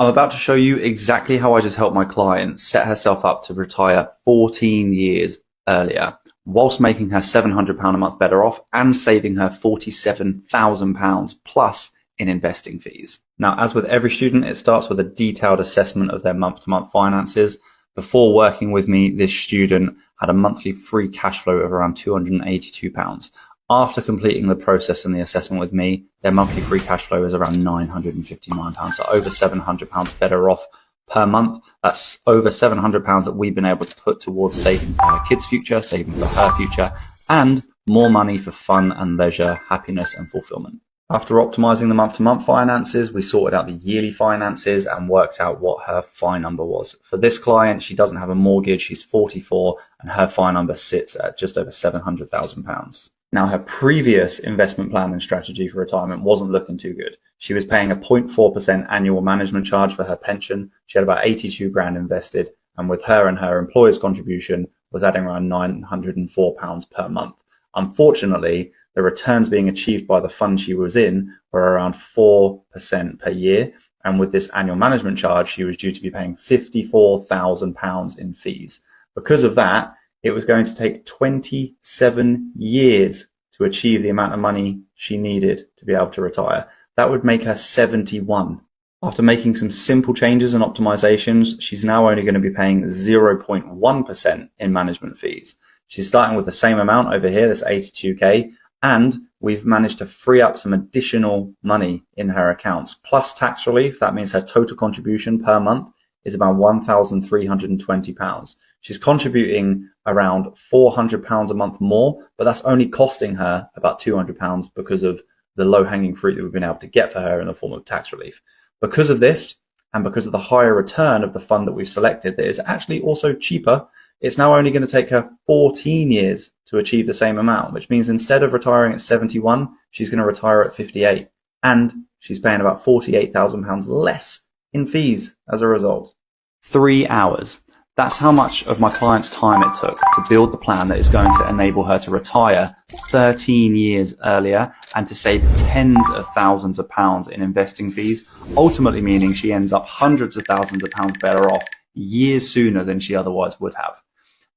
I'm about to show you exactly how I just helped my client set herself up to retire 14 years earlier, whilst making her £700 a month better off and saving her £47,000 plus in investing fees. Now, as with every student, it starts with a detailed assessment of their month-to-month finances. Before working with me, this student had a monthly free cash flow of around £282. After completing the process and the assessment with me, their monthly free cash flow is around £959, so over £700 better off per month. That's over £700 that we've been able to put towards saving for her kids' future, saving for her future, and more money for fun and leisure, happiness and fulfillment. After optimizing the month-to-month finances, we sorted out the yearly finances and worked out what her FI number was. For this client, she doesn't have a mortgage, she's 44, and her FI number sits at just over £700,000. Now, her previous investment plan and strategy for retirement wasn't looking too good. She was paying a 0.4% annual management charge for her pension. She had about 82 grand invested, and with her and her employer's contribution was adding around £904 per month. Unfortunately, the returns being achieved by the fund she was in were around 4% per year. And with this annual management charge, she was due to be paying £54,000 in fees. Because of that, it was going to take 27 years to achieve the amount of money she needed to be able to retire. That would make her 71. After making some simple changes and optimizations, she's now only going to be paying 0.1% in management fees. She's starting with the same amount over here, this 82k, and we've managed to free up some additional money in her accounts. Plus tax relief, that means her total contribution per month is about £1,320. She's contributing around £400 a month more, but that's only costing her about £200 because of the low-hanging fruit that we've been able to get for her in the form of tax relief. Because of this, and because of the higher return of the fund that we've selected that is actually also cheaper, it's now only going to take her 14 years to achieve the same amount, which means instead of retiring at 71, she's going to retire at 58. And she's paying about £48,000 less in fees as a result. 3 hours. That's how much of my client's time it took to build the plan that is going to enable her to retire 13 years earlier and to save tens of thousands of pounds in investing fees, ultimately meaning she ends up hundreds of thousands of pounds better off years sooner than she otherwise would have.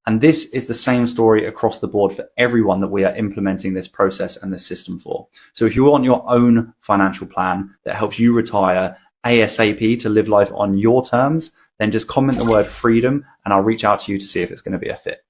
And this is the same story across the board for everyone that we are implementing this process and this system for. So if you want your own financial plan that helps you retire ASAP to live life on your terms, then just comment the word freedom and I'll reach out to you to see if it's going to be a fit.